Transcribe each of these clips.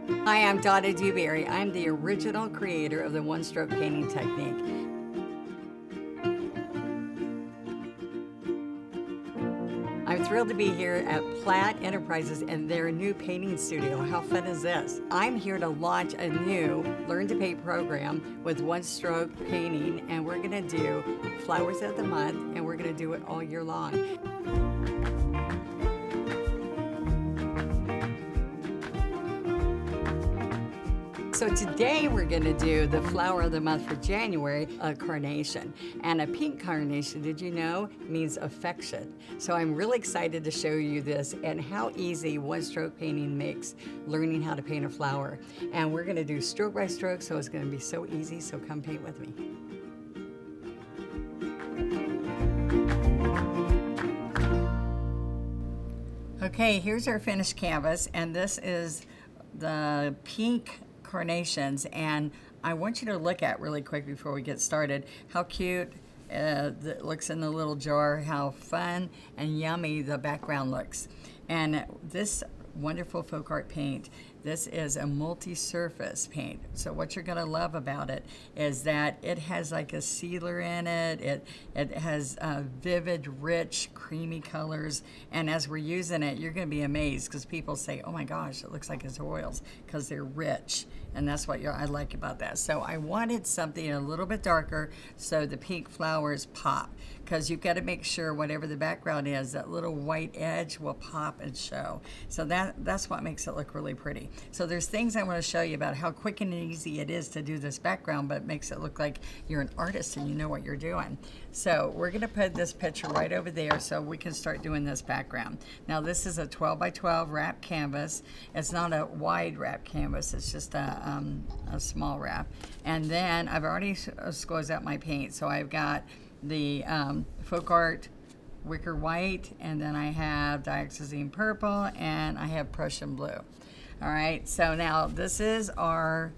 Hi, I'm Donna Dewberry. I'm the original creator of the one-stroke painting technique. I'm thrilled to be here at Plaid Enterprises and their new painting studio. How fun is this? I'm here to launch a new Learn to Paint program with one-stroke painting, and we're gonna do flowers of the month, and we're gonna do it all year long. So today we're going to do the flower of the month for January, a carnation. And a pink carnation, did you know, means affection. So I'm really excited to show you this and how easy one-stroke painting makes learning how to paint a flower. And we're going to do stroke by stroke, so it's going to be so easy, so come paint with me. Okay, here's our finished canvas, and this is the pink carnations, and I want you to look at really quick before we get started how cute it looks in the little jar, how fun and yummy the background looks. And this wonderful folk art paint, this is a multi-surface paint. So what you're going to love about it is that it has like a sealer in it. It has vivid, rich, creamy colors. And as we're using it, you're going to be amazed because people say, oh my gosh, it looks like it's oils, because they're rich. And that's what I like about that. So I wanted something a little bit darker so the pink flowers pop, because you've got to make sure whatever the background is, that little white edge will pop and show. So that's what makes it look really pretty. So there's things I want to show you about how quick and easy it is to do this background, but it makes it look like you're an artist and you know what you're doing. So we're going to put this picture right over there so we can start doing this background. Now this is a 12 by 12 wrap canvas. It's not a wide wrap canvas, it's just a small wrap. And then I've already squoze out my paint. So I've got the folk art wicker white, and then I have dioxazine purple, and I have Prussian blue. All right, so now this is our,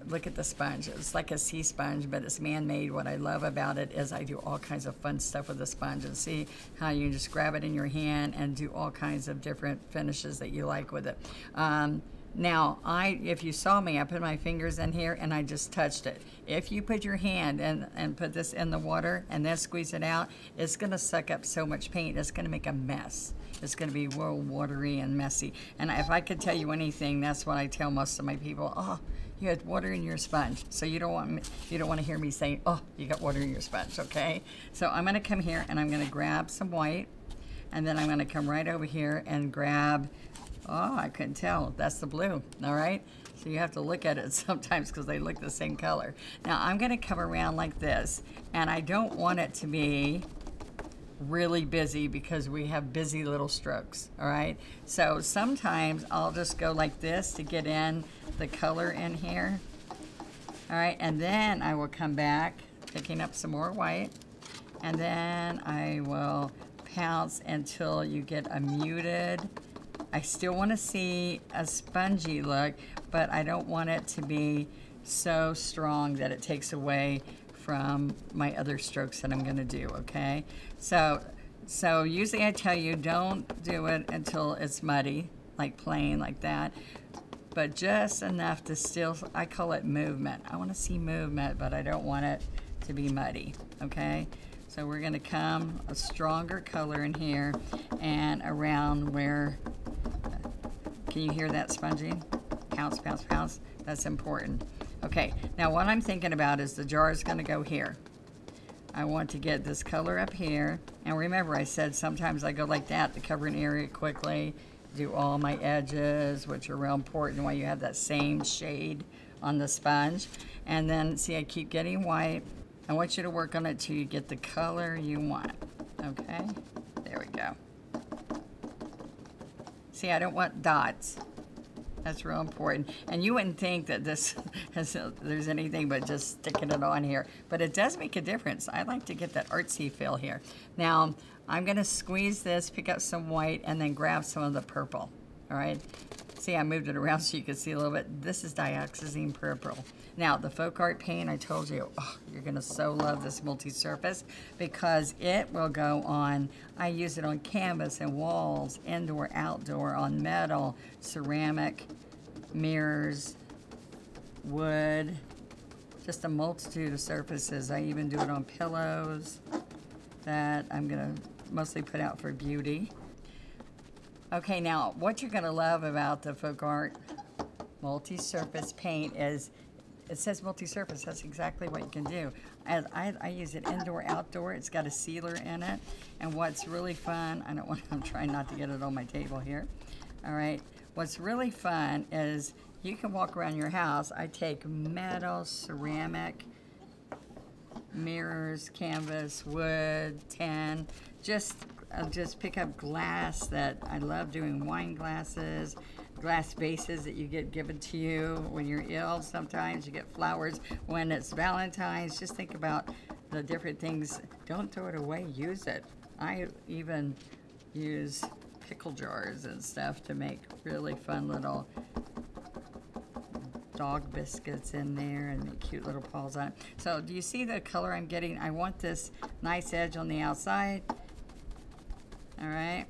look at the sponge. It's like a sea sponge, but it's man-made. What I love about it is I do all kinds of fun stuff with the sponge, and see how you just grab it in your hand and do all kinds of different finishes that you like with it. Now, if you saw me, I put my fingers in here and I just touched it. If you put your hand and put this in the water and then squeeze it out, it's gonna suck up so much paint, it's gonna make a mess. It's gonna be real watery and messy. And if I could tell you anything, that's what I tell most of my people. Oh, you had water in your sponge. So you don't want to hear me saying, oh, you got water in your sponge, okay? So I'm gonna come here and I'm gonna grab some white, and then I'm gonna come right over here and grab, oh, I couldn't tell. That's the blue, all right? So you have to look at it sometimes because they look the same color. Now I'm gonna come around like this, and I don't want it to be really busy because we have busy little strokes, all right? So sometimes I'll just go like this to get in the color in here, all right? And then I will come back, picking up some more white, and then I will pounce until you get a muted. I still want to see a spongy look, but I don't want it to be so strong that it takes away from my other strokes that I'm going to do, okay? So usually I tell you don't do it until it's muddy, like plain like that, but just enough to still, I call it movement. I want to see movement, but I don't want it to be muddy, okay? So we're going to come a stronger color in here and around where, can you hear that sponging? Pounce, pounce, pounce. That's important. Okay, now what I'm thinking about is the jar is going to go here. I want to get this color up here. And remember, I said sometimes I go like that to cover an area quickly, do all my edges, which are real important while you have that same shade on the sponge. And then, see, I keep getting white. I want you to work on it till you get the color you want. Okay, there we go. See, I don't want dots. That's real important. And you wouldn't think that this there's anything but just sticking it on here, but it does make a difference. I like to get that artsy feel here. Now, I'm gonna squeeze this, pick up some white, and then grab some of the purple, all right? See, I moved it around so you can see a little bit. This is dioxazine purple. Now, the folk art paint, I told you, oh, you're gonna so love this multi-surface because it will go on, I use it on canvas and walls, indoor, outdoor, on metal, ceramic, mirrors, wood, just a multitude of surfaces. I even do it on pillows that I'm gonna mostly put out for beauty. Okay, now what you're gonna love about the FolkArt multi-surface paint is it says multi-surface. That's exactly what you can do. As I use it indoor, outdoor. It's got a sealer in it. And what's really fun, I'm trying not to get it on my table here. All right, what's really fun is you can walk around your house. I take metal, ceramic, mirrors, canvas, wood, tin, just pick up glass that I love doing, wine glasses, glass vases that you get given to you when you're ill. Sometimes you get flowers when it's Valentine's. Just think about the different things. Don't throw it away, use it. I even use pickle jars and stuff to make really fun little dog biscuits in there and make cute little paws on it. So do you see the color I'm getting? I want this nice edge on the outside. All right,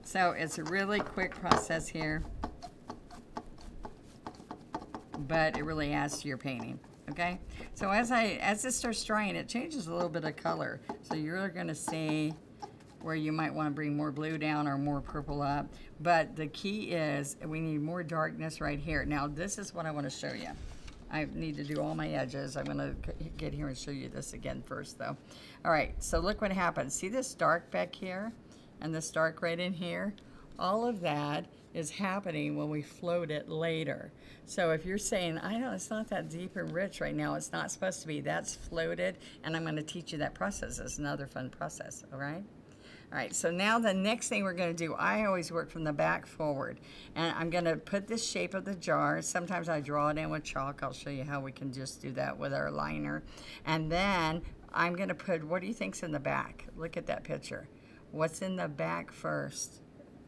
so it's a really quick process here, but it really adds to your painting. Okay, so as this starts drying, it changes a little bit of color. So you're going to see where you might want to bring more blue down or more purple up. But the key is we need more darkness right here. Now this is what I want to show you. I need to do all my edges. I'm going to get here and show you this again first though. All right, so look what happens. See this dark back here and this dark right in here? All of that is happening when we float it later. So if you're saying, I know it's not that deep and rich right now, it's not supposed to be, that's floated, and I'm going to teach you that process. It's another fun process, all right? All right, so now the next thing we're going to do, I always work from the back forward, and I'm going to put the shape of the jar. Sometimes I draw it in with chalk. I'll show you how we can just do that with our liner. And then I'm going to put, what do you think's in the back? Look at that picture. What's in the back first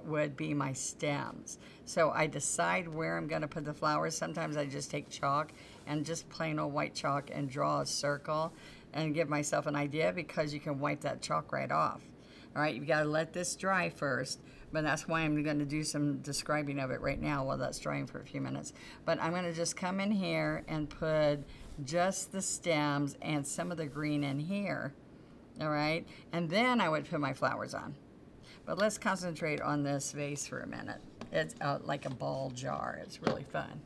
would be my stems. So I decide where I'm going to put the flowers. Sometimes I just take chalk and just plain old white chalk and draw a circle and give myself an idea, because you can wipe that chalk right off. All right, you've got to let this dry first, but that's why I'm going to do some describing of it right now while that's drying for a few minutes. But I'm going to just come in here and put just the stems and some of the green in here. All right, and then I would put my flowers on. But let's concentrate on this vase for a minute. It's like a ball jar. It's really fun.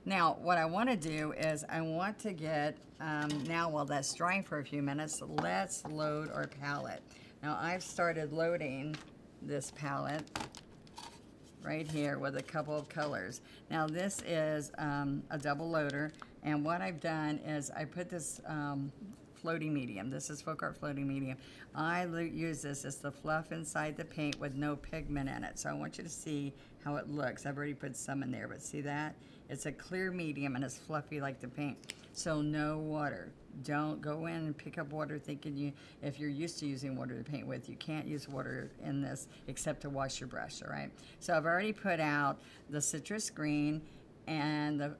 Now, what I want to do is I want to get, now while that's drying for a few minutes, let's load our palette. Now, I've started loading this palette right here with a couple of colors. Now, this is a double loader, and what I've done is I put this floating medium. This is FolkArt floating medium. I use this as the fluff inside the paint with no pigment in it. So I want you to see how it looks. I've already put some in there, but see that? It's a clear medium and it's fluffy like the paint. So no water. Don't go in and pick up water thinking if you're used to using water to paint with, you can't use water in this except to wash your brush, all right? So I've already put out the citrus green and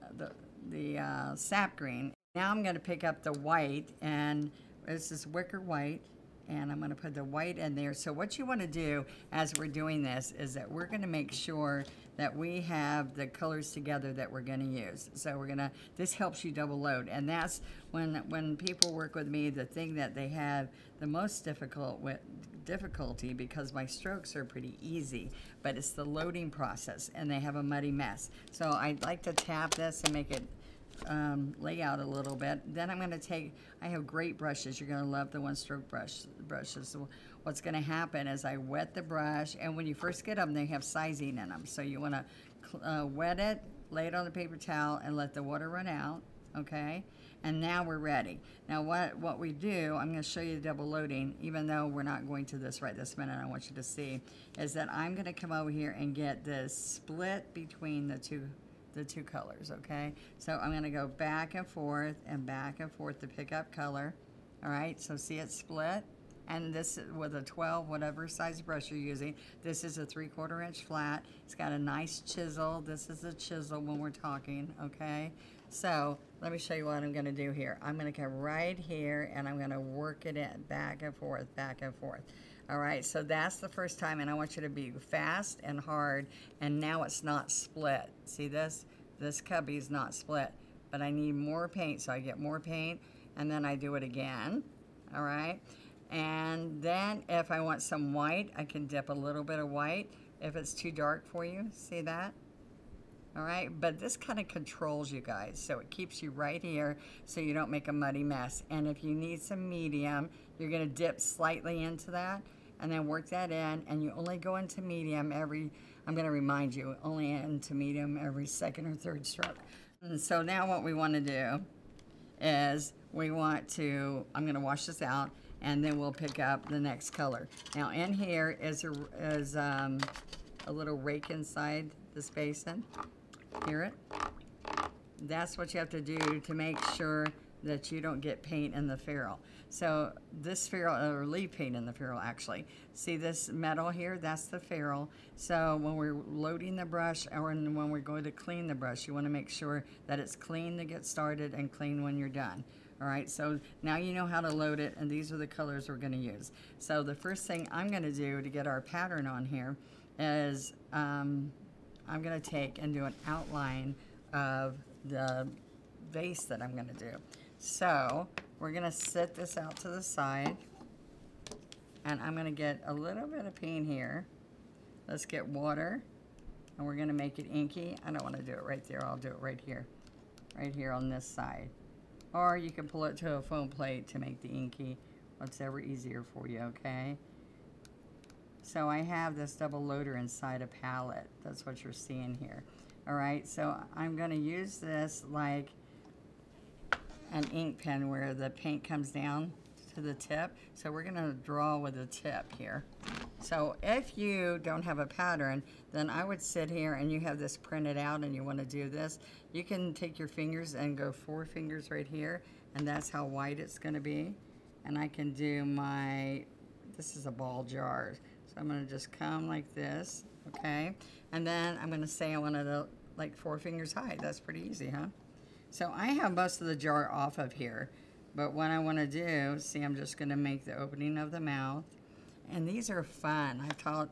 the sap green. Now I'm going to pick up the white, and this is wicker white, and I'm going to put the white in there. So what you want to do as we're doing this is that we're going to make sure that we have the colors together that we're going to use. So we're going to, this helps you double load, and that's when people work with me, the thing that they have the most difficulty, because my strokes are pretty easy, but it's the loading process, and they have a muddy mess. So I'd like to tap this and make it lay out a little bit. Then I'm going to take, I have great brushes. You're going to love the one stroke brushes. So what's going to happen is I wet the brush, and when you first get them, they have sizing in them. So you want to wet it, lay it on the paper towel, and let the water run out, okay? And now we're ready. Now what we do, I'm going to show you the double loading, even though we're not going to this right this minute, I want you to see, is that I'm going to come over here and get the split between the two colors, okay? So I'm going to go back and forth to pick up color. All right, so see it split? And this with a 12, whatever size brush you're using. This is a 3/4 inch flat. It's got a nice chisel. This is a chisel when we're talking, okay? So let me show you what I'm going to do here. I'm going to come right here and I'm going to work it in back and forth. All right, so that's the first time, and I want you to be fast and hard, and now it's not split. See this? this cubby's not split, but I need more paint, so I get more paint, and then I do it again, all right? And then if I want some white, I can dip a little bit of white if it's too dark for you. See that? All right, but this kind of controls you guys, so it keeps you right here so you don't make a muddy mess. And if you need some medium, you're gonna dip slightly into that and then work that in, and you only go into medium every, I'm gonna remind you, only into medium every second or third stroke. And so now what we wanna do is we want to, I'm gonna wash this out, and then we'll pick up the next color. Now in here is a little rake inside this basin. Hear it? That's what you have to do to make sure that you don't get paint in the ferrule. So this ferrule, or leave paint in the ferrule actually. See this metal here? That's the ferrule. So when we're loading the brush, or when we're going to clean the brush, you want to make sure that it's clean to get started and clean when you're done. All right, so now you know how to load it, and these are the colors we're going to use. So the first thing I'm going to do to get our pattern on here is I'm going to take and do an outline of the vase that I'm going to do. So we're going to set this out to the side, and I'm going to get a little bit of paint here. Let's get water, and we're going to make it inky. I don't want to do it right there. I'll do it right here on this side. Or you can pull it to a foam plate to make the inky, whatever easier for you, okay? So I have this double loader inside a palette. That's what you're seeing here. All right, so I'm gonna use this like an ink pen where the paint comes down to the tip. So we're gonna draw with the tip here. So if you don't have a pattern, then I would sit here and you have this printed out and you wanna do this, you can take your fingers and go 4 fingers right here, and that's how wide it's gonna be. And I can do this is a ball jar. So I'm gonna just come like this, okay? And then I'm gonna say I want it like 4 fingers high. That's pretty easy, huh? So I have most of the jar off of here, but what I wanna do, see, I'm just gonna make the opening of the mouth. And these are fun. I've taught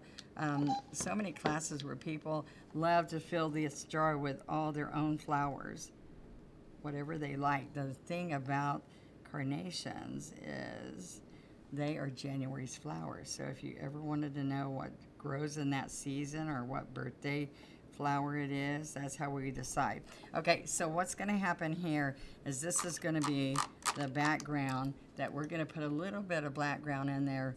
so many classes where people love to fill this jar with all their own flowers, whatever they like. The thing about carnations is they are January's flowers. So if you ever wanted to know what grows in that season or what birthday flower it is, that's how we decide. Okay, so what's gonna happen here is this is gonna be the background that we're gonna put a little bit of background in there,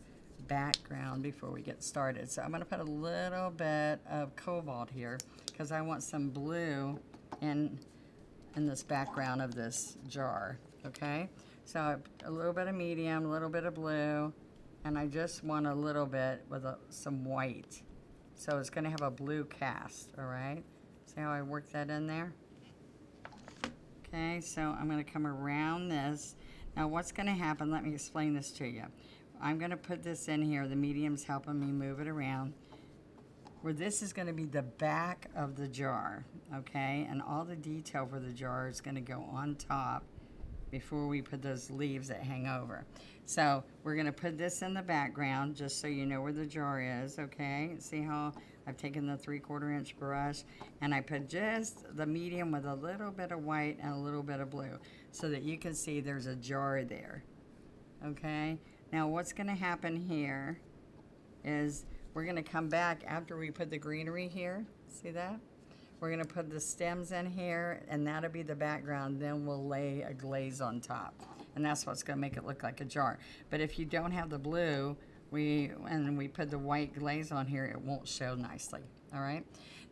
before we get started. So I'm gonna put a little bit of cobalt here because I want some blue in this background of this jar, okay? So a little bit of medium, a little bit of blue, and I just want a little bit with some white. So it's gonna have a blue cast, all right? See how I work that in there? Okay, so I'm gonna come around this. Now what's gonna happen, let me explain this to you. I'm gonna put this in here, the medium's helping me move it around, where this is gonna be the back of the jar, okay? And all the detail for the jar is gonna go on top before we put those leaves that hang over. So we're gonna put this in the background just so you know where the jar is, okay? See how I've taken the 3/4 inch brush and I put just the medium with a little bit of white and a little bit of blue so that you can see there's a jar there, okay? Now what's gonna happen here is we're gonna come back after we put the greenery here, see that? We're gonna put the stems in here and that'll be the background, then we'll lay a glaze on top. And that's what's gonna make it look like a jar. But if you don't have the blue, and we put the white glaze on here, it won't show nicely, all right?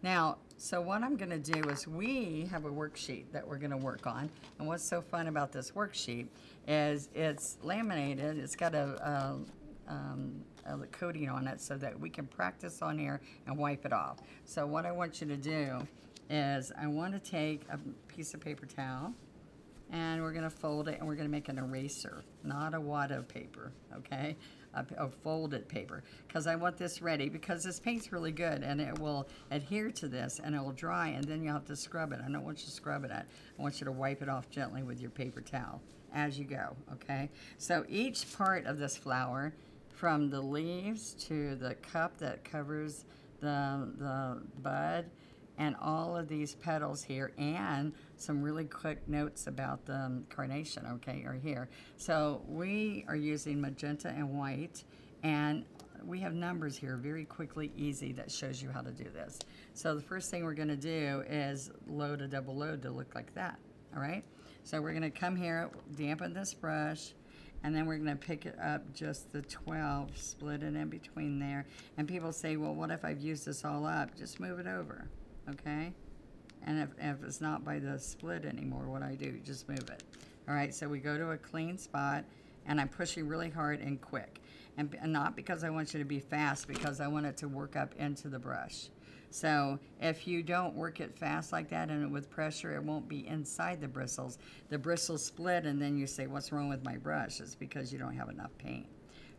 Now, so what I'm gonna do is we have a worksheet that we're gonna work on. And what's so fun about this worksheet is it's laminated, it's got a coating on it so that we can practice on here and wipe it off. So what I want you to do is I want to take a piece of paper towel and we're going to fold it and we're going to make an eraser, not a wad of paper, okay? A folded paper, because I want this ready because this paint's really good and it will adhere to this and it will dry and then you'll have to scrub it. I don't want you to scrub it. I want you to wipe it off gently with your paper towel as you go, okay? So each part of this flower, from the leaves to the cup that covers the bud and all of these petals here, and some really quick notes about the carnation, okay, are here. So we are using magenta and white, and we have numbers here, very quickly, easy, that shows you how to do this. So the first thing we're going to do is load a double load to look like that, all right? So we're going to come here, dampen this brush, and then we're going to pick it up just the 12, split it in between there. And people say, well, what if I've used this all up? Just move it over, okay? And if it's not by the split anymore, what I do, just move it. All right, so we go to a clean spot, and I'm pushing really hard and quick. And not because I want you to be fast, because I want it to work up into the brush. So if you don't work it fast like that and with pressure, it won't be inside the bristles. The bristles split, and then you say, what's wrong with my brush? It's because you don't have enough paint.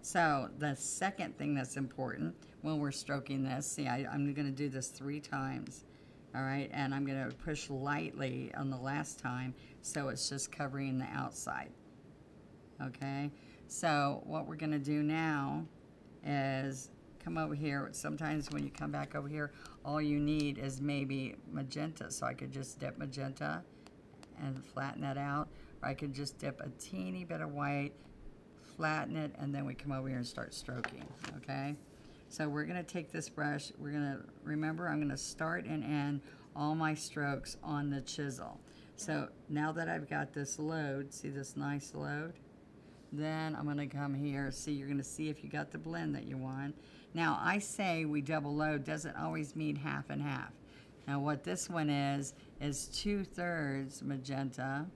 So the second thing that's important when we're stroking this, see, I'm going to do this 3 times. All right, and I'm going to push lightly on the last time, so it's just covering the outside. Okay, so what we're going to do now is come over here. Sometimes when you come back over here, all you need is maybe magenta. So I could just dip magenta and flatten that out. Or I could just dip a teeny bit of white, flatten it, and then we come over here and start stroking, okay? So we're gonna take this brush, we're gonna, remember, I'm gonna start and end all my strokes on the chisel. So now that I've got this load, see this nice load? Then I'm gonna come here, see, you're gonna see if you got the blend that you want. Now I say we double load, doesn't always mean half and half. Now what this one is 2/3 magenta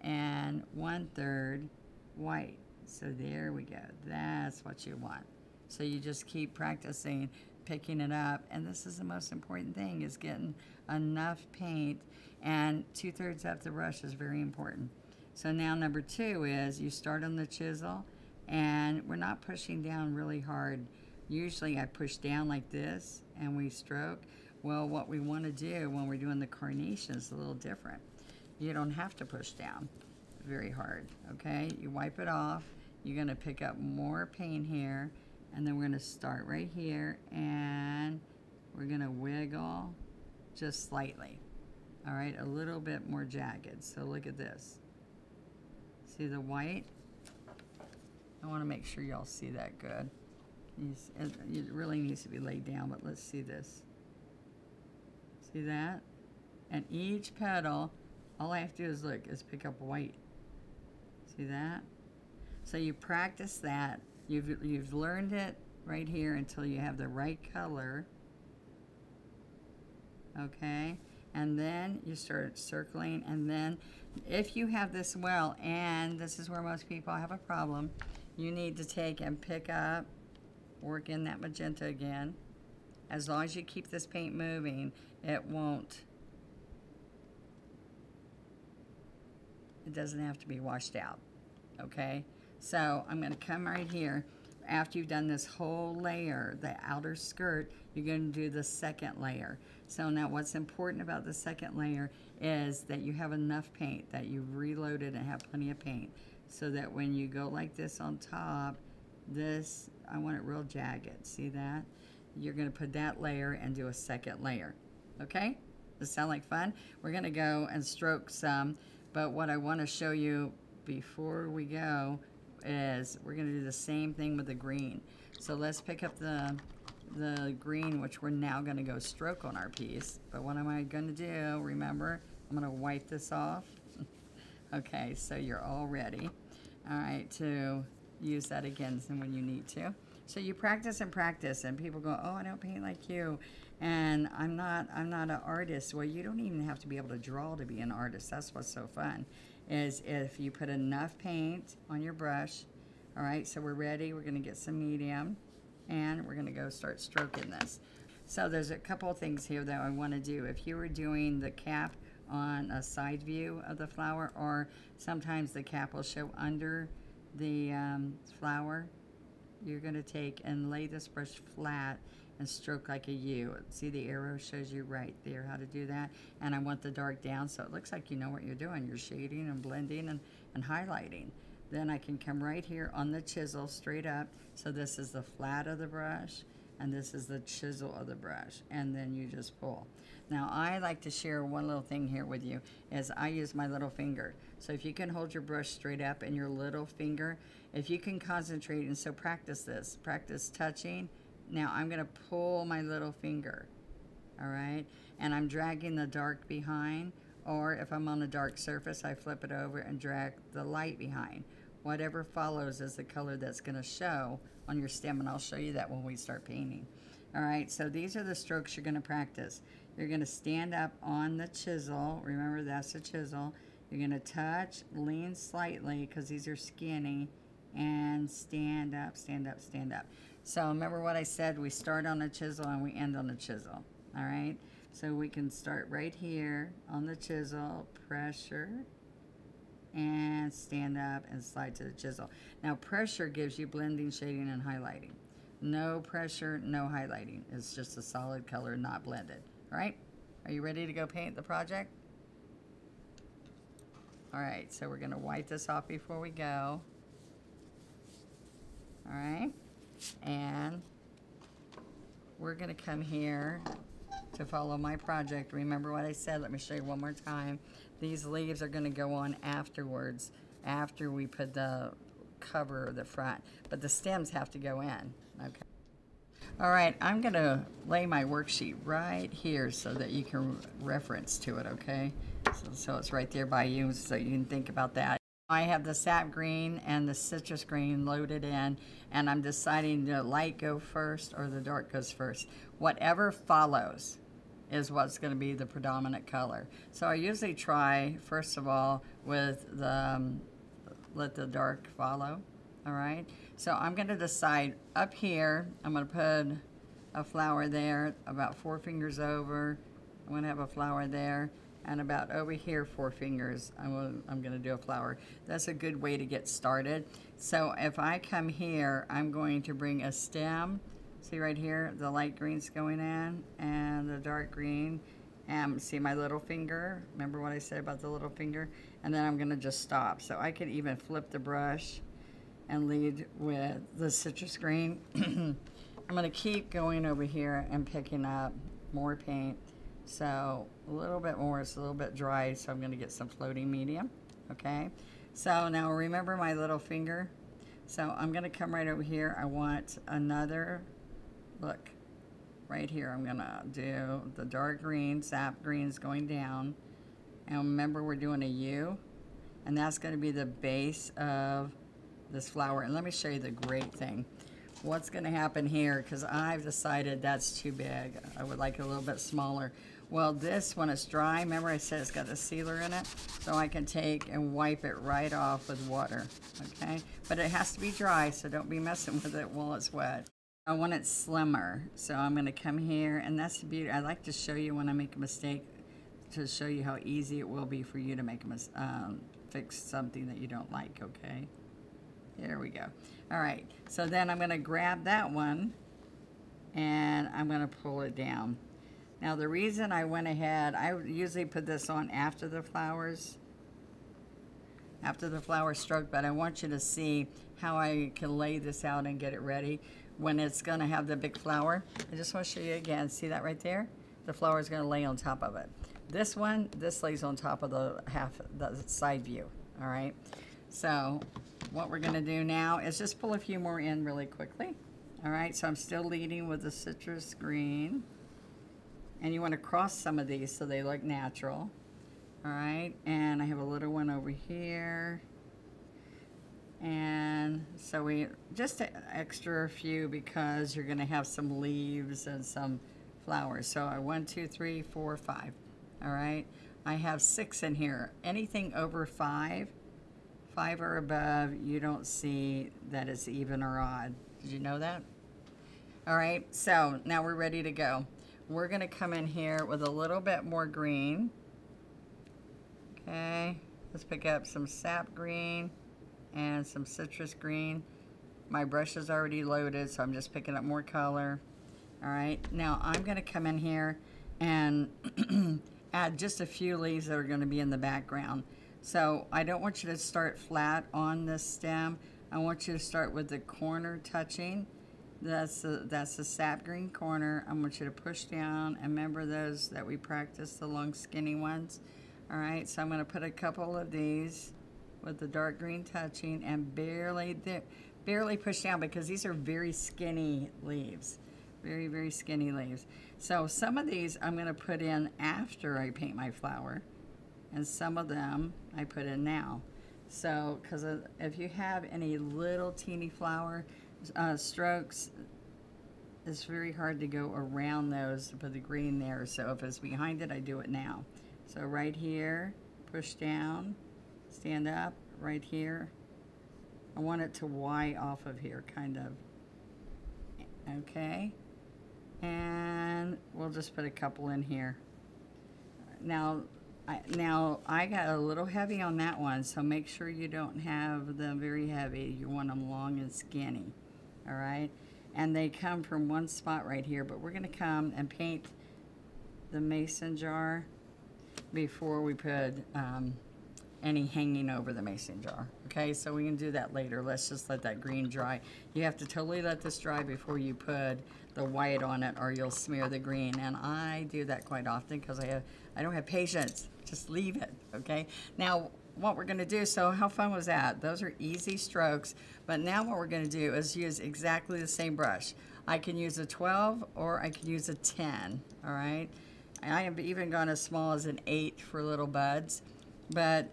and 1/3 white. So there we go, that's what you want. So you just keep practicing, picking it up, and this is the most important thing, is getting enough paint, and 2/3 up the brush is very important. So now number 2 is you start on the chisel, and we're not pushing down really hard. Usually I push down like this and we stroke. Well, what we want to do when we're doing the carnation is a little different. You don't have to push down very hard, okay? You wipe it off. You're going to pick up more paint here, and then we're going to start right here, and we're going to wiggle just slightly. All right, a little bit more jagged. So look at this. See the white? I want to make sure y'all see that good. It really needs to be laid down, but let's see this. See that? And each petal, all I have to do is look, is pick up white. See that? So you practice that. You've learned it right here until you have the right color. Okay? And then you start circling, and then if you have this well, and this is where most people have a problem, you need to take and pick up, work in that magenta again. As long as you keep this paint moving, it doesn't have to be washed out, okay? So I'm gonna come right here. After you've done this whole layer, the outer skirt, you're going to do the second layer. So now what's important about the second layer is that you have enough paint, that you've reloaded and have plenty of paint, so that when you go like this on top, this, I want it real jagged. See that? You're going to put that layer and do a second layer. Okay? Does that sound like fun? We're going to go and stroke some, but what I want to show you before we go is we're going to do the same thing with the green. So let's pick up the green, which we're now going to go stroke on our piece. But what am I going to do? Remember, I'm going to wipe this off. Okay, so you're all ready. All right, to use that again when you need to. So you practice and practice, and people go, oh, I don't paint like you, and I'm not an artist. Well, you don't even have to be able to draw to be an artist. That's what's so fun, is if you put enough paint on your brush. All right, so we're ready. We're going to get some medium, and we're going to go start stroking this. So there's a couple of things here that I want to do. If you were doing the cap on a side view of the flower, or sometimes the cap will show under the flower, you're going to take and lay this brush flat and stroke like a U. See, the arrow shows you right there how to do that. And I want the dark down so it looks like you know what you're doing. You're shading and blending and highlighting. Then I can come right here on the chisel straight up. So this is the flat of the brush. and this is the chisel of the brush, and then you just pull. Now I like to share one little thing here with you, is I use my little finger. So if you can hold your brush straight up and your little finger, if you can concentrate, and so practice this, practice touching. Now I'm gonna pull my little finger, all right? And I'm dragging the dark behind, or if I'm on a dark surface, I flip it over and drag the light behind. Whatever follows is the color that's gonna show on your stem, and I'll show you that when we start painting. All right, so these are the strokes you're gonna practice. You're gonna stand up on the chisel. Remember, that's a chisel. You're gonna touch, lean slightly, because these are skinny, and stand up, stand up, stand up. So remember what I said, we start on a chisel and we end on a chisel, all right? So we can start right here on the chisel, pressure, and stand up and slide to the chisel. Now pressure gives you blending, shading, and highlighting. No pressure, no highlighting. It's just a solid color, not blended. All right, are you ready to go paint the project? All right, so we're gonna wipe this off before we go. All right, and we're gonna come here to follow my project. Remember what I said, let me show you one more time. These leaves are gonna go on afterwards, after we put the cover of the front, but the stems have to go in, okay? All right, I'm gonna lay my worksheet right here so that you can reference to it, okay? So it's right there by you, so you can think about that. I have the sap green and the citrus green loaded in, and I'm deciding the light go first or the dark goes first. Whatever follows is what's going to be the predominant color. So I usually try, first of all, with the, let the dark follow, all right? So I'm going to decide up here, I'm going to put a flower there, about 4 fingers over. I'm going to have a flower there. And about over here, 4 fingers, I'm gonna do a flower. That's a good way to get started. So if I come here, I'm going to bring a stem. See right here, the light green's going in and the dark green. And see my little finger? Remember what I said about the little finger? And then I'm gonna just stop. So I could even flip the brush and lead with the citrus green. I'm gonna keep going over here and picking up more paint. So a little bit more, it's a little bit dry, so I'm gonna get some floating medium, okay? So now remember my little finger? So I'm gonna come right over here. I want another, look, right here. I'm gonna do the dark green, sap greens going down. And remember we're doing a U, and that's gonna be the base of this flower. And let me show you the great thing. What's gonna happen here, because I've decided that's too big. I would like it a little bit smaller. Well, this, when it's dry, remember I said it's got a sealer in it? So I can take and wipe it right off with water, okay? But it has to be dry, so don't be messing with it while it's wet. I want it slimmer, so I'm gonna come here, and that's the beauty. I like to show you when I make a mistake, to show you how easy it will be for you to make a fix something that you don't like, okay? There we go. All right, so then I'm gonna grab that one, and I'm gonna pull it down. Now the reason I went ahead, I usually put this on after the flowers, after the flower stroke, but I want you to see how I can lay this out and get it ready when it's gonna have the big flower. I just wanna show you again, see that right there? The flower is gonna lay on top of it. This one, this lays on top of the side view, all right? So what we're gonna do now is just pull a few more in really quickly. All right, so I'm still leading with the citrus green. And you want to cross some of these so they look natural. All right, and I have a little one over here. And so we just an extra few because you're gonna have some leaves and some flowers. So 1, 2, 3, 4, 5. All right, I have 6 in here. Anything over 5 or above, you don't see that it's even or odd. Did you know that? All right, so now we're ready to go. We're gonna come in here with a little bit more green. Okay, let's pick up some sap green and some citrus green. My brush is already loaded, so I'm just picking up more color. All right, now I'm gonna come in here and add just a few leaves that are gonna be in the background. So I don't want you to start flat on this stem. I want you to start with the corner touching. That's the sap green corner. I want you to push down, and remember those that we practiced, the long skinny ones. All right, so I'm going to put a couple of these with the dark green touching and barely push down, because these are very skinny leaves. Very, very skinny leaves. So some of these I'm going to put in after I paint my flower, and some of them I put in now. So, because if you have any little teeny flower strokes, it's very hard to go around those to put the green there. So if it's behind it, I do it now. So right here, push down, stand up, right here. I want it to Y off of here, kind of. Okay. And we'll just put a couple in here. Now I got a little heavy on that one, so make sure you don't have them very heavy. You want them long and skinny. All right, and they come from one spot right here, but we're going to come and paint the mason jar before we put any hanging over the mason jar. Okay, so we can do that later. Let's just let that green dry. You have to totally let this dry before you put the white on it, or you'll smear the green, and I do that quite often because I don't have patience. Just leave it. Okay, now what we're going to do, so how fun was that? Those are easy strokes, but now what we're going to do is use exactly the same brush. I can use a 12 or I can use a 10, all right? I have even gone as small as an 8 for little buds, but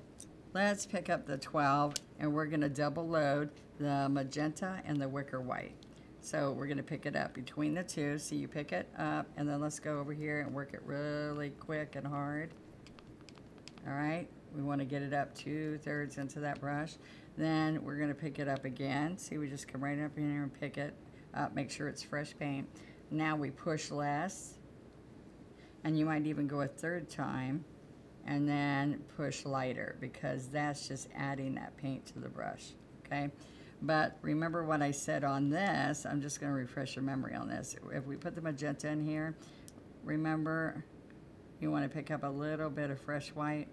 let's pick up the 12, and we're going to double load the magenta and the wicker white. So we're going to pick it up between the two. So you pick it up, and then let's go over here and work it really quick and hard. All right, we want to get it up 2/3 into that brush. Then we're going to pick it up again. See, we just come right up in here and pick it up, make sure it's fresh paint. Now we push less, and you might even go a third time, and then push lighter, because that's just adding that paint to the brush, okay? But remember what I said on this. I'm just going to refresh your memory on this. If we put the magenta in here, remember, you want to pick up a little bit of fresh white,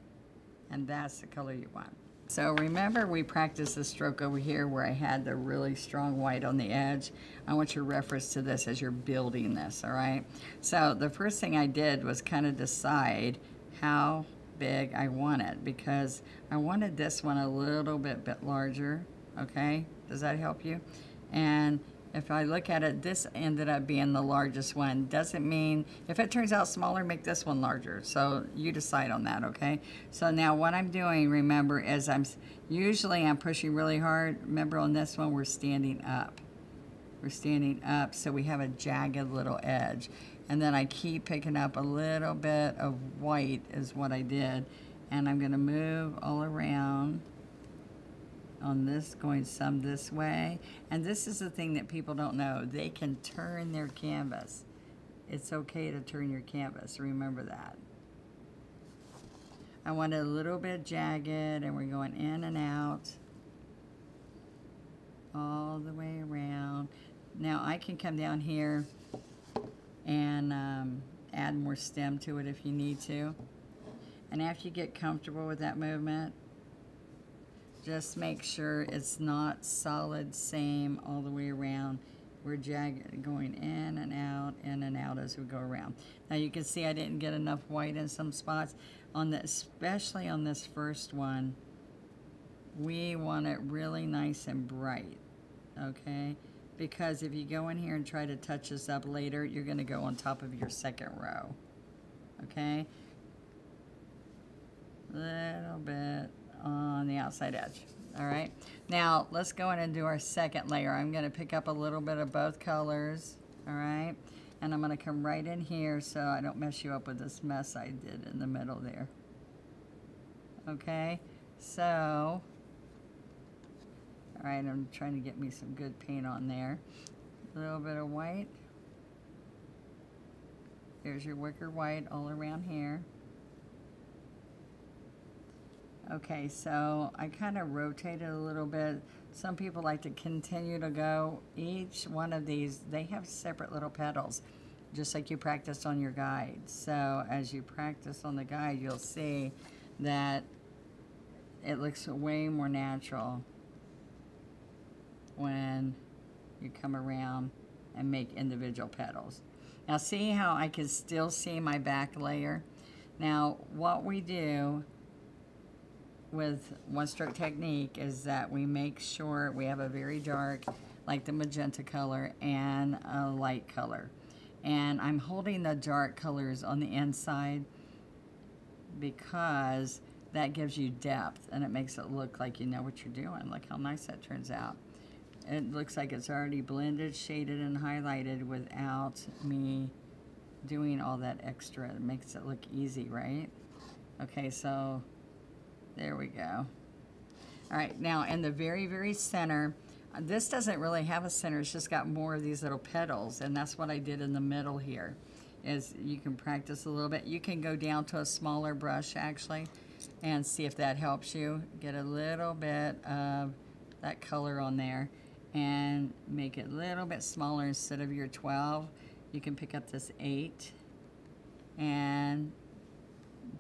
and that's the color you want. So remember, we practiced the stroke over here where I had the really strong white on the edge. I want your reference to this as you're building this, all right? So the first thing I did was kind of decide how big I wanted, because I wanted this one a little bit larger, okay? Does that help you? And if I look at it, this ended up being the largest one. Doesn't mean, if it turns out smaller, make this one larger. So you decide on that, okay? So now what I'm doing, remember, is I'm pushing really hard. Remember, on this one, we're standing up. We're standing up, so we have a jagged little edge. And then I keep picking up a little bit of white is what I did. And I'm gonna move all around on this, going some this way. And this is the thing that people don't know. They can turn their canvas. It's okay to turn your canvas, remember that. I want it a little bit jagged, and we're going in and out all the way around. Now I can come down here and add more stem to it if you need to. And after you get comfortable with that movement, just make sure it's not solid same all the way around. We're going in and out as we go around. Now you can see I didn't get enough white in some spots. Especially on this first one, we want it really nice and bright, okay? Because if you go in here and try to touch this up later, you're gonna go on top of your second row, okay? Little bit on the outside edge. All right, now let's go in and do our second layer. I'm going to pick up a little bit of both colors, all right, and I'm going to come right in here so I don't mess you up with this mess I did in the middle there. Okay, so all right, I'm trying to get me some good paint on there. A little bit of white. Here's your wicker white all around here. Okay, so I kind of rotated a little bit. Some people like to continue to go. Each one of these, they have separate little petals, just like you practiced on your guide. So as you practice on the guide, you'll see that it looks way more natural when you come around and make individual petals. Now see how I can still see my back layer? Now what we do with one stroke technique is that we make sure we have a very dark, like the magenta color, and a light color. And I'm holding the dark colors on the inside because that gives you depth and it makes it look like you know what you're doing. Look how nice that turns out. It looks like it's already blended, shaded, and highlighted without me doing all that extra. It makes it look easy, right? Okay, so there we go. All right, now in the very, very center, this doesn't really have a center, it's just got more of these little petals, and that's what I did in the middle here, is you can practice a little bit. You can go down to a smaller brush, actually, and see if that helps you. Get a little bit of that color on there, and make it a little bit smaller. Instead of your 12, you can pick up this 8, and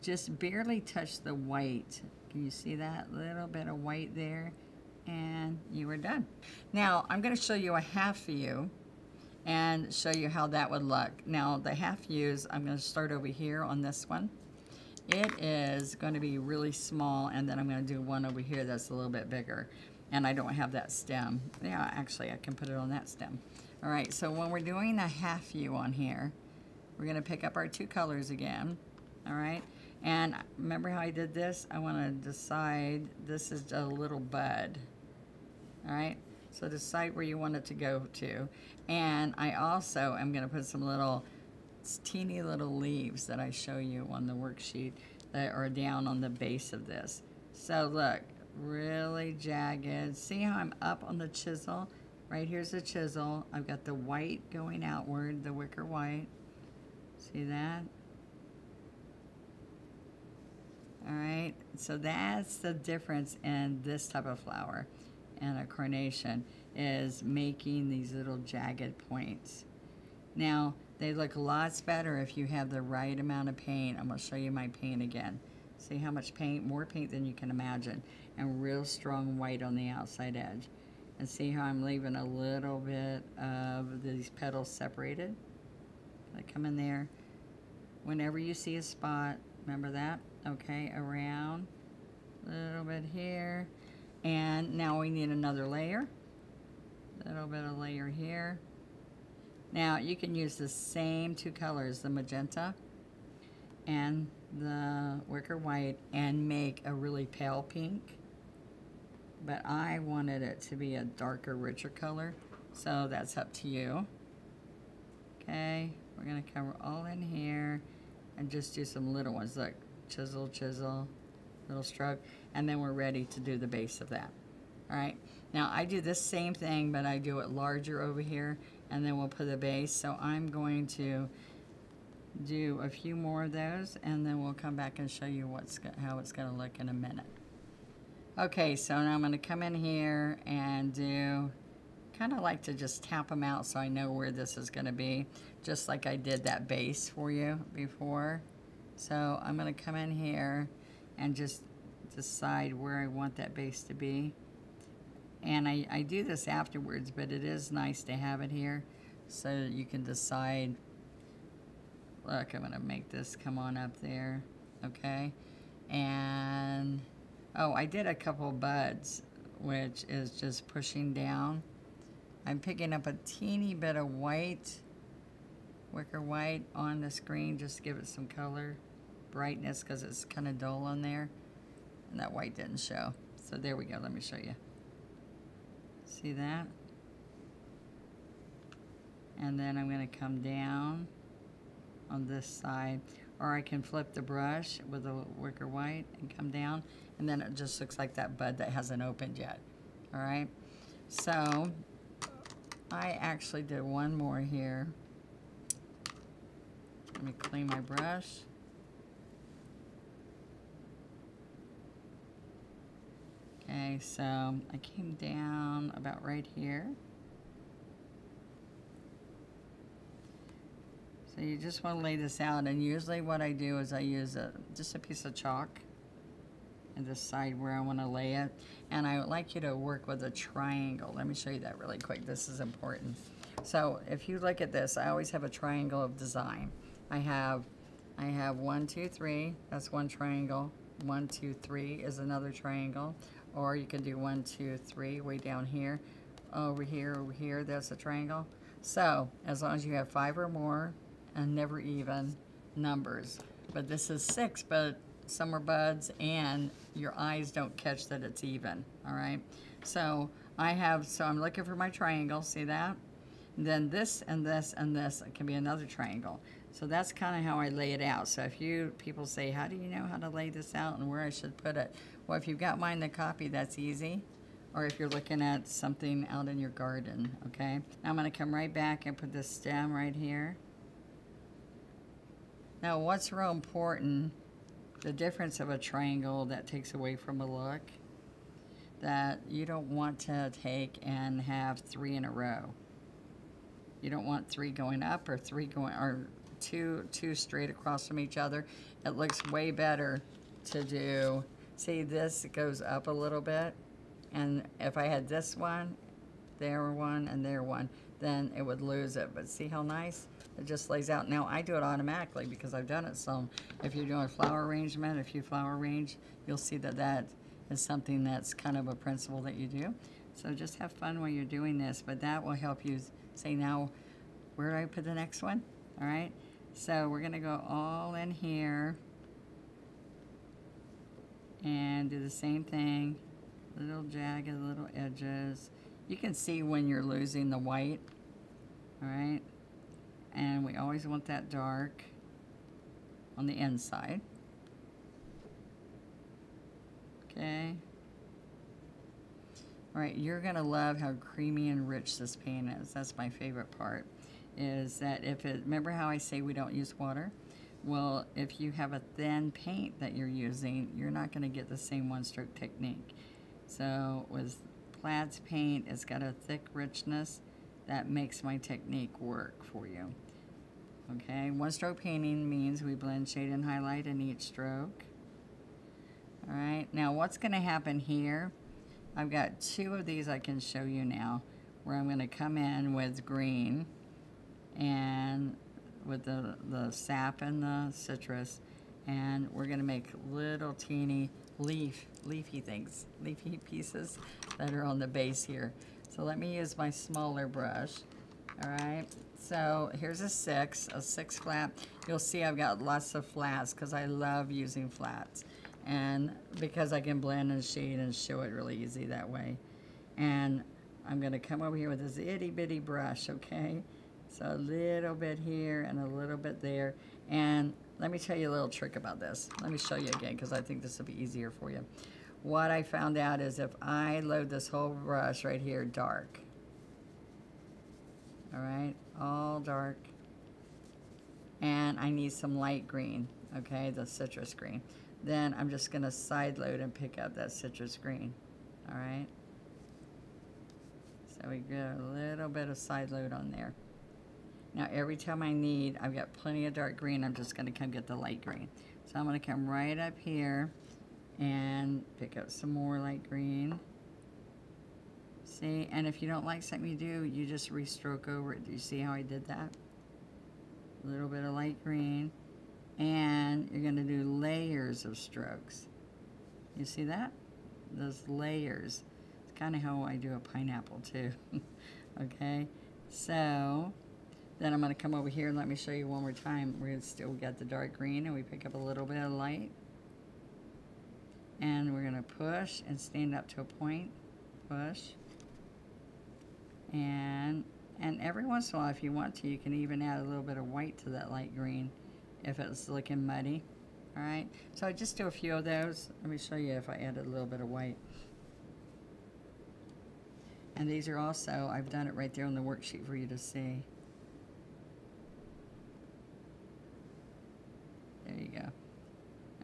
just barely touch the white. Can you see that little bit of white there? And you are done. Now I'm going to show you a half view and show you how that would look. Now the half views, I'm going to start over here on this one. It is going to be really small, and then I'm going to do one over here that's a little bit bigger, and I don't have that stem. Yeah, actually I can put it on that stem. All right, so when we're doing a half view on here, we're going to pick up our 2 colors again. All right, and remember how I did this? I want to decide this is a little bud. All right, so decide where you want it to go to. And I also am going to put some little teeny little leaves that I show you on the worksheet that are down on the base of this. So look, really jagged. See how I'm up on the chisel? Right here's the chisel. I've got the white going outward, the wicker white. See that? All right, so that's the difference in this type of flower and a carnation, is making these little jagged points. Now, they look lots better if you have the right amount of paint. I'm going to show you my paint again. See how much paint? More paint than you can imagine, and real strong white on the outside edge. And see how I'm leaving a little bit of these petals separated? I come in there. Whenever you see a spot, remember that? Okay, around, a little bit here. And now we need another layer. A little bit of layer here. Now you can use the same 2 colors, the magenta and the wicker white, and make a really pale pink. But I wanted it to be a darker, richer color, so that's up to you. Okay, we're gonna cover all in here and just do some little ones. Look, chisel, chisel, little stroke, and then we're ready to do the base of that. All right, now I do this same thing, but I do it larger over here, and then we'll put the base. So I'm going to do a few more of those, and then we'll come back and show you how it's going to look in a minute. Okay, so now I'm going to come in here and do, kind of like to just tap them out so I know where this is going to be, just like I did that base for you before. So I'm going to come in here and just decide where I want that base to be. And I do this afterwards, but it is nice to have it here so that you can decide. Look, I'm going to make this come on up there, okay? And, oh, I did a couple buds, which is just pushing down. I'm picking up a teeny bit of white, wicker white on the screen, just to give it some color, brightness, because it's kind of dull on there. And that white didn't show. So there we go, let me show you. See that? And then I'm going to come down on this side, or I can flip the brush with the wicker white and come down, and then it just looks like that bud that hasn't opened yet. All right, so I actually did one more here. Let me clean my brush. Okay, so I came down about right here. So you just want to lay this out, and usually what I do is I use just a piece of chalk and decide where I want to lay it. And I would like you to work with a triangle. Let me show you that really quick. This is important. So if you look at this, I always have a triangle of design. I have 1, 2, 3, that's one triangle. 1, 2, 3 is another triangle. Or you can do 1, 2, 3 way down here. Over here, that's a triangle. So as long as you have 5 or more and never even numbers. But this is 6, but some are buds and your eyes don't catch that it's even, all right? So I'm looking for my triangle, see that? And then this and this and this can be another triangle. So that's kind of how I lay it out. So if people say, how do you know how to lay this out and where I should put it? Well, if you've got mine to copy, that's easy. Or if you're looking at something out in your garden, okay? Now I'm gonna come right back and put this stem right here. Now what's real important, the difference of a triangle that takes away from a look, that you don't want to take and have 3 in a row. You don't want 3 going up or 3 going, or two straight across from each other. It looks way better to do, see this goes up a little bit, and if I had this one, there one, and there one, then it would lose it. But see how nice? It just lays out. Now I do it automatically because I've done it some. If you're doing a flower arrangement, if you flower arrange, you'll see that that is something that's kind of a principle that you do. So just have fun while you're doing this, but that will help you say, now, where do I put the next one? All right, so we're gonna go all in here and do the same thing, little jagged little edges. You can see when you're losing the white, all right? And we always want that dark on the inside. Okay. All right, you're gonna love how creamy and rich this paint is. That's my favorite part, is that remember how I say we don't use water? Well, if you have a thin paint that you're using, you're not gonna get the same one-stroke technique. So with Plaid's paint, it's got a thick richness that makes my technique work for you. Okay, one-stroke painting means we blend shade and highlight in each stroke. All right, now what's gonna happen here, I've got 2 of these I can show you now, where I'm gonna come in with green and with the sap and the citrus, and we're gonna make little teeny leafy things, leafy pieces that are on the base here. So let me use my smaller brush. All right, so here's a 6 flat. You'll see I've got lots of flats because I love using flats, and because I can blend and shade and show it really easy that way. And I'm gonna come over here with this itty bitty brush, okay? So a little bit here and a little bit there. And let me tell you a little trick about this. Let me show you again because I think this will be easier for you. What I found out is if I load this whole brush right here dark, all right, all dark, and I need some light green, okay, the citrus green, then I'm just gonna side load and pick up that citrus green, all right? So we get a little bit of side load on there. Now every time I need, I've got plenty of dark green, I'm just gonna come get the light green. So I'm gonna come right up here and pick up some more light green. See, and if you don't like something you do, you just restroke over it. Do you see how I did that? A little bit of light green. And you're gonna do layers of strokes. You see that? Those layers. It's kind of how I do a pineapple too. Okay, so then I'm gonna come over here and let me show you one more time. We got the dark green and we pick up a little bit of light. And we're gonna push and stand up to a point, push. And every once in a while, if you want to, you can even add a little bit of white to that light green if it's looking muddy. All right, so I just do a few of those. Let me show you if I added a little bit of white. And these are also, I've done it right there on the worksheet for you to see. There you go.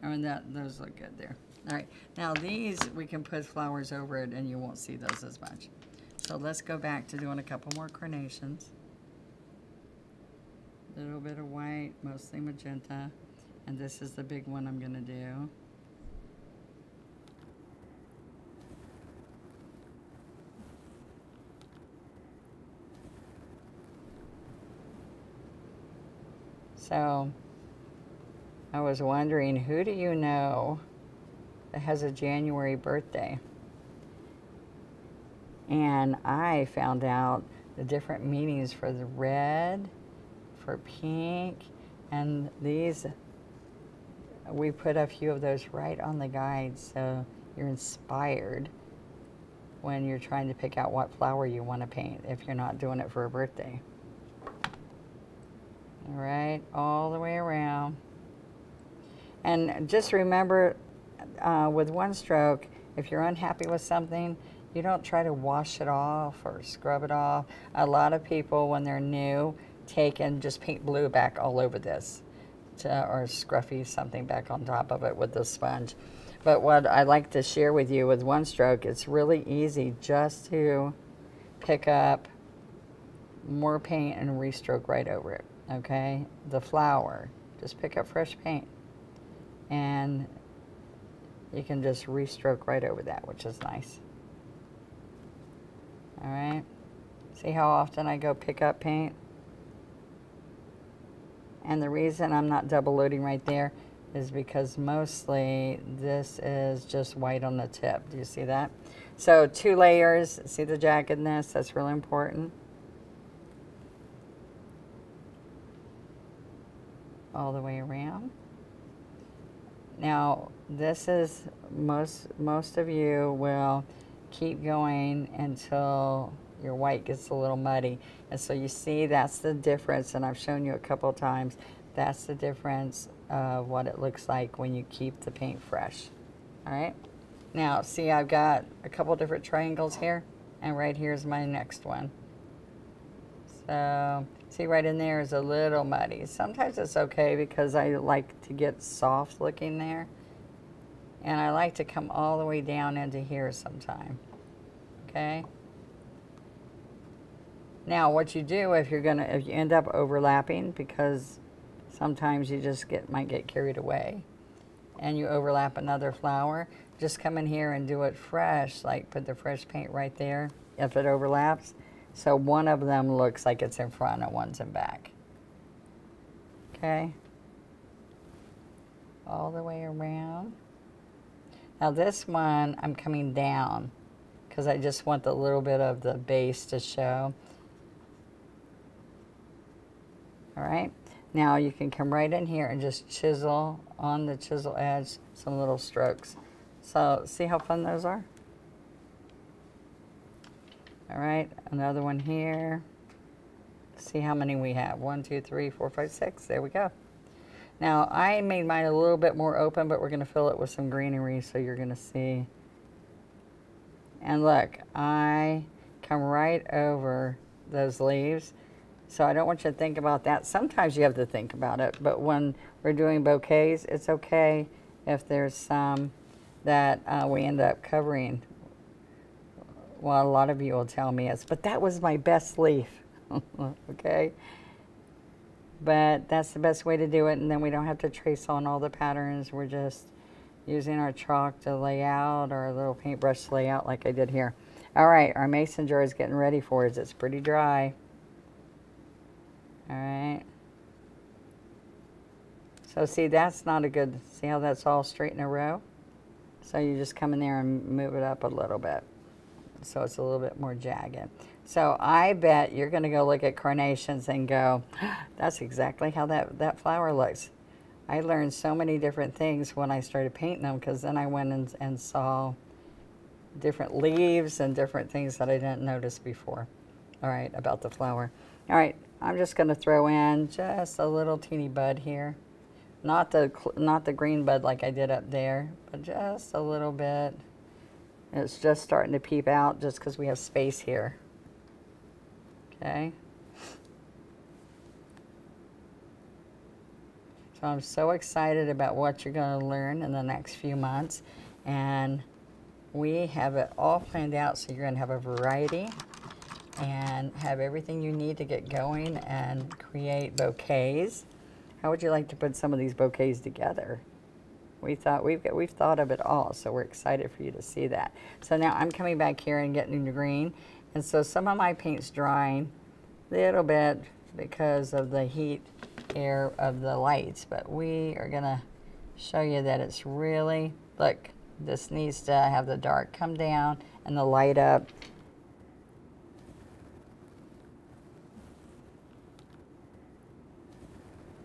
Oh, and those look good there. All right, now these, we can put flowers over it and you won't see those as much. So let's go back to doing a couple more carnations. A little bit of white, mostly magenta, and this is the big one I'm gonna do. So I was wondering, who do you know that has a January birthday? And I found out the different meanings for the red, for pink, and these, we put a few of those right on the guide so you're inspired when you're trying to pick out what flower you want to paint if you're not doing it for a birthday. All right, all the way around. And just remember, with one stroke, if you're unhappy with something, you don't try to wash it off or scrub it off. A lot of people, when they're new, take and just paint blue back all over this, or scruffy something back on top of it with the sponge. But what I like to share with you with one stroke, it's really easy just to pick up more paint and restroke right over it, okay? The flower, just pick up fresh paint and you can just restroke right over that, which is nice. All right, see how often I go pick up paint? And the reason I'm not double loading right there is because mostly this is just white on the tip. Do you see that? So 2 layers, see the jaggedness? That's really important. All the way around. Now, this is, most of you will keep going until your white gets a little muddy. And so you see that's the difference, and I've shown you a couple of times, that's the difference of what it looks like when you keep the paint fresh. All right, now see I've got a couple different triangles here, and right here's my next one. So see right in there is a little muddy. Sometimes it's okay because I like to get soft looking there. And I like to come all the way down into here sometime, okay? Now what you do if you end up overlapping, because sometimes you just might get carried away and you overlap another flower, just come in here and do it fresh, like put the fresh paint right there if it overlaps. So one of them looks like it's in front and one's in back, okay? All the way around. Now this one, I'm coming down because I just want the little bit of the base to show. All right, now you can come right in here and just chisel on the chisel edge some little strokes. So see how fun those are? All right, another one here. See how many we have. 1, 2, 3, 4, 5, 6. There we go. Now, I made mine a little bit more open, but we're going to fill it with some greenery so you're going to see. And look, I come right over those leaves. So I don't want you to think about that. Sometimes you have to think about it, but when we're doing bouquets, it's okay if there's some that we end up covering. Well, a lot of you will tell me but that was my best leaf, okay? But that's the best way to do it, and then we don't have to trace on all the patterns. We're just using our chalk to lay out, or a little paintbrush to lay out like I did here. All right, our mason jar is getting ready for us. It's pretty dry. All right. So see, that's not a good, see how that's all straight in a row? So you just come in there and move it up a little bit, so it's a little bit more jagged. So I bet you're going to go look at carnations and go, that's exactly how that flower looks. I learned so many different things when I started painting them, because then I went and saw different leaves and different things that I didn't notice before. All right, about the flower. All right, I'm just going to throw in just a little teeny bud here. Not the green bud like I did up there, but just a little bit. It's just starting to peep out just because we have space here. Okay. So I'm so excited about what you're going to learn in the next few months. And we have it all planned out, so you're going to have a variety and have everything you need to get going and create bouquets. How would you like to put some of these bouquets together? We've thought of it all, so we're excited for you to see that. So now I'm coming back here and getting the green. And so some of my paint's drying a little bit because of the heat air of the lights, but we are gonna show you that it's really, look, this needs to have the dark come down and the light up.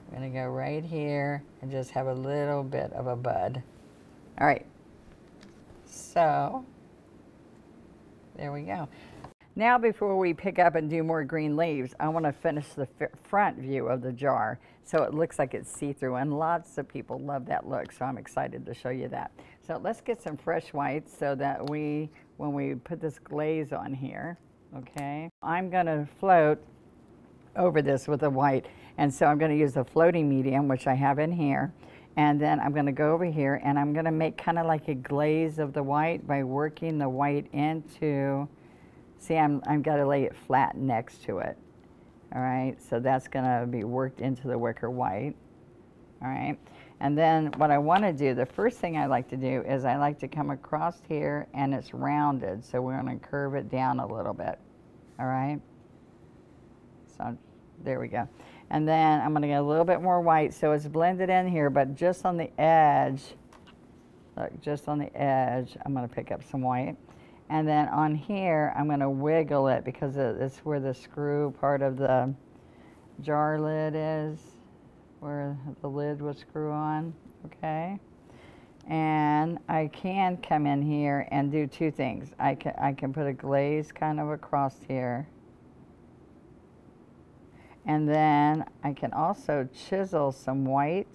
I'm gonna go right here and just have a little bit of a bud. All right, so there we go. Now before we pick up and do more green leaves, I want to finish the front view of the jar so it looks like it's see-through, and lots of people love that look, so I'm excited to show you that. So let's get some fresh whites so that when we put this glaze on here, okay, I'm going to float over this with a white, and so I'm going to use the floating medium, which I have in here, and then I'm going to go over here and I'm going to make kind of like a glaze of the white by working the white into, see, I've got to lay it flat next to it. All right, so that's going to be worked into the wicker white. All right, and then what I want to do, the first thing I like to do is I like to come across here and it's rounded, so we're going to curve it down a little bit. All right, so there we go. And then I'm going to get a little bit more white so it's blended in here, but just on the edge, look, just on the edge, I'm going to pick up some white. And then on here, I'm going to wiggle it because it's where the screw part of the jar lid is, where the lid will screw on, okay? And I can come in here and do two things. I can put a glaze kind of across here. And then I can also chisel some white.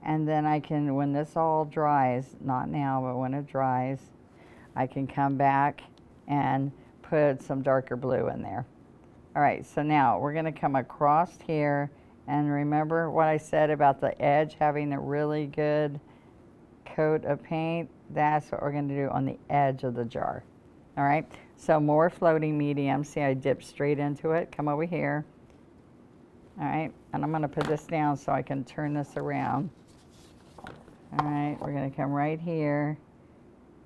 And then I can, when this all dries, not now, but when it dries, I can come back and put some darker blue in there. All right, so now we're going to come across here, and remember what I said about the edge having a really good coat of paint? That's what we're going to do on the edge of the jar. All right, so more floating medium. See, I dip straight into it. Come over here. All right, and I'm going to put this down so I can turn this around. All right, we're going to come right here.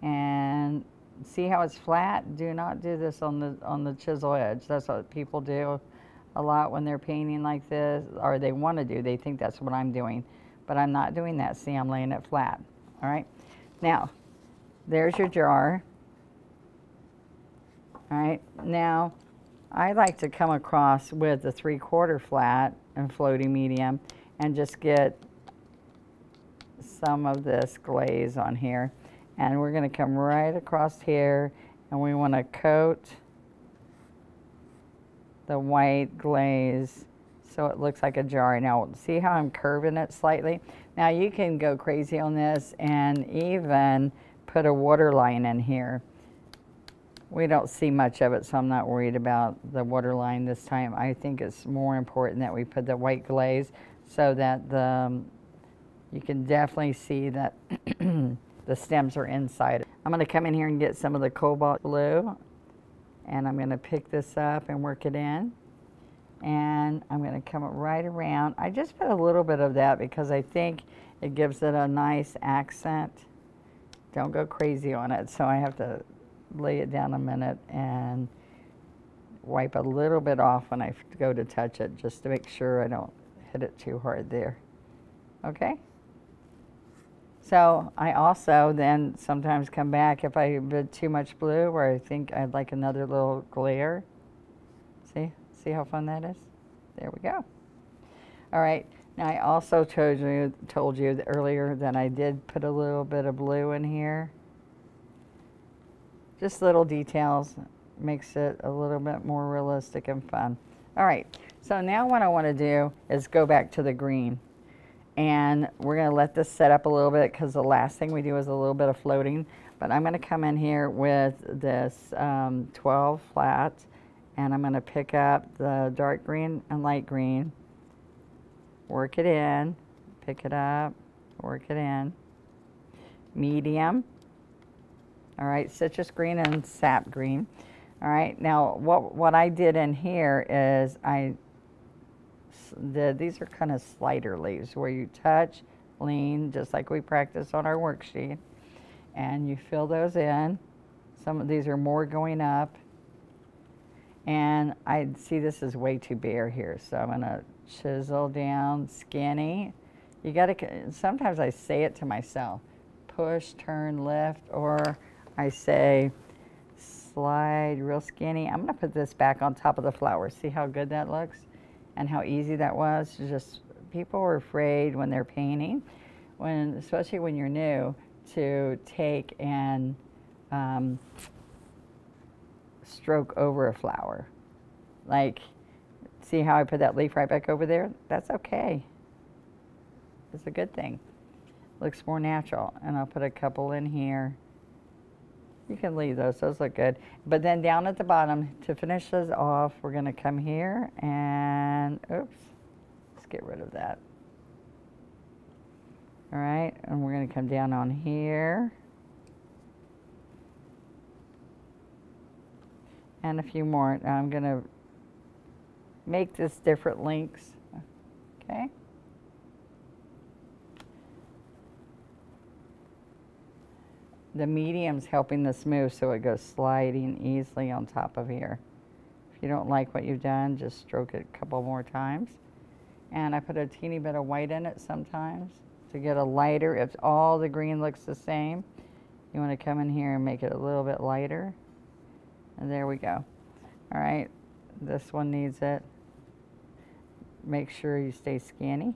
And see how it's flat? Do not do this on the chisel edge. That's what people do a lot when they're painting like this, or they want to do. They think that's what I'm doing, but I'm not doing that. See, I'm laying it flat. All right. Now, there's your jar. All right. Now, I like to come across with the 3/4 flat and floating medium, and just get some of this glaze on here. And we're going to come right across here, and we want to coat the white glaze so it looks like a jar. Now, see how I'm curving it slightly? Now, you can go crazy on this and even put a water line in here. We don't see much of it, so I'm not worried about the water line this time. I think it's more important that we put the white glaze so that you can definitely see that the stems are inside. I'm going to come in here and get some of the cobalt blue, and I'm going to pick this up and work it in. And I'm going to come right around. I just put a little bit of that because I think it gives it a nice accent. Don't go crazy on it, so I have to lay it down a minute and wipe a little bit off when I go to touch it, just to make sure I don't hit it too hard there. Okay? So I also then sometimes come back if I did too much blue, where I think I'd like another little glare. See how fun that is? There we go. All right, now I also told you earlier that I did put a little bit of blue in here. Just little details, makes it a little bit more realistic and fun. All right, so now what I want to do is go back to the green. And we're going to let this set up a little bit because the last thing we do is a little bit of floating. But I'm going to come in here with this 12 flat, and I'm going to pick up the dark green and light green, work it in, pick it up, work it in, medium. All right, citrus green and sap green. All right, now what I did in here is these are kind of slider leaves where you touch, lean, just like we practice on our worksheet, and you fill those in. Some of these are more going up, And I see this is way too bare here, so I'm gonna chisel down skinny. You gotta, sometimes I say it to myself, push, turn, lift, or I say slide real skinny. I'm gonna put this back on top of the flower. See how good that looks and how easy that was? Just, people are afraid when they're painting, especially when you're new, to take and stroke over a flower. Like, see how I put that leaf right back over there? That's okay. It's a good thing. Looks more natural. And I'll put a couple in here. You can leave those look good. But then down at the bottom, to finish this off, we're gonna come here and, oops, let's get rid of that. All right, and we're gonna come down on here. And a few more. Now I'm gonna make this different lengths, okay? The medium's helping this move so it goes sliding easily on top of here. If you don't like what you've done, just stroke it a couple more times. And I put a teeny bit of white in it sometimes to get a lighter. If all the green looks the same, you want to come in here and make it a little bit lighter. And there we go. All right, this one needs it. Make sure you stay skinny.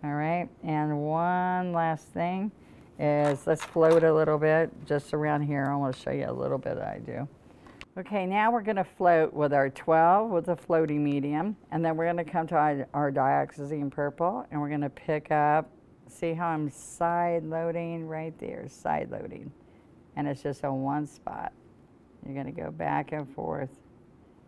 All right, and one last thing is let's float a little bit just around here. I want to show you a little bit I do. Okay, now we're going to float with our 12 with the floating medium, and then we're going to come to our dioxazine purple, and we're going to pick up, see how I'm side loading right there, side loading, and it's just on one spot. You're going to go back and forth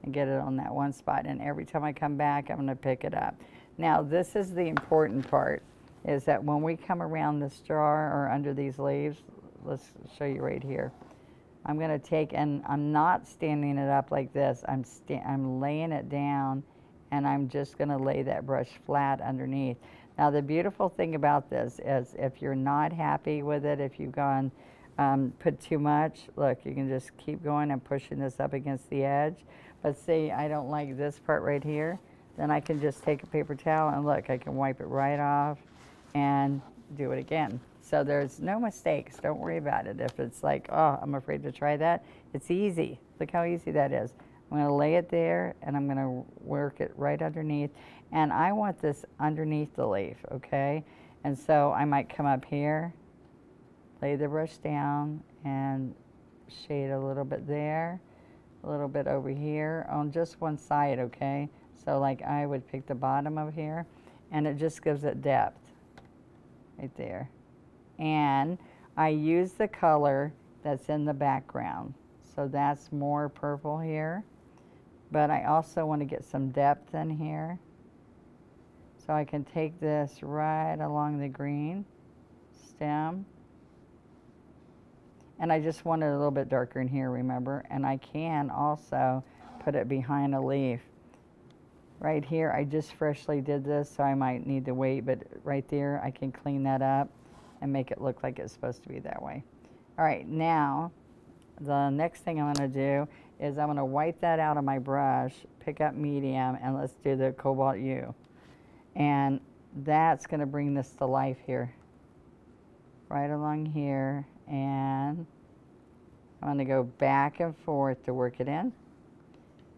and get it on that one spot, and every time I come back, I'm going to pick it up. Now, this is the important part, is that when we come around this jar or under these leaves, let's show you right here. I'm going to take, and I'm not standing it up like this. I'm laying it down, and I'm just going to lay that brush flat underneath. Now, the beautiful thing about this is if you're not happy with it, if you've gone put too much, look, you can just keep going and pushing this up against the edge. But see, I don't like this part right here. Then I can just take a paper towel and look, I can wipe it right off and do it again. So there's no mistakes. Don't worry about it. If it's like, oh, I'm afraid to try that, it's easy. Look how easy that is. I'm going to lay it there, and I'm going to work it right underneath. And I want this underneath the leaf, okay? And so I might come up here, lay the brush down, and shade a little bit there, a little bit over here on just one side, okay? So like I would pick the bottom of here, and it just gives it depth right there. And I use the color that's in the background. So that's more purple here. But I also want to get some depth in here. So I can take this right along the green stem. And I just want it a little bit darker in here, remember? And I can also put it behind a leaf. Right here, I just freshly did this, so I might need to wait, but right there, I can clean that up and make it look like it's supposed to be that way. All right, now, the next thing I'm going to do is I'm going to wipe that out of my brush, pick up medium, and let's do the Cobalt U. And that's going to bring this to life here. Right along here, and I'm going to go back and forth to work it in.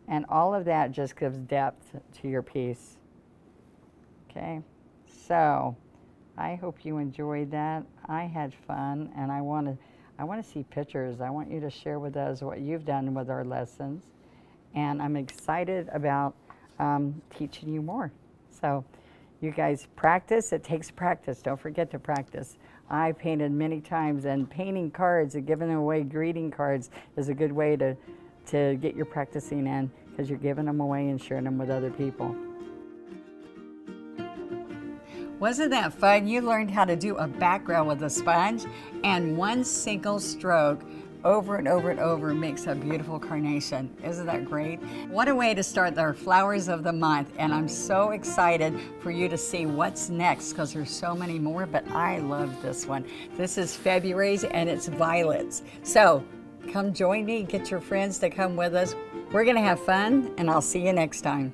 And all of that just gives depth to your piece. Okay, so I hope you enjoyed that. I had fun, and I want to see pictures. I want you to share with us what you've done with our lessons, and I'm excited about teaching you more. So you guys practice. It takes practice. Don't forget to practice. I painted many times, and painting cards and giving away greeting cards is a good way to get your practicing in, because you're giving them away and sharing them with other people. Wasn't that fun? You learned how to do a background with a sponge, and one single stroke over and over and over makes a beautiful carnation. Isn't that great? What a way to start our flowers of the month, and I'm so excited for you to see what's next, because there's so many more, but I love this one. This is February's, and it's violets. So Come join me, get your friends to come with us. We're gonna have fun, and I'll see you next time.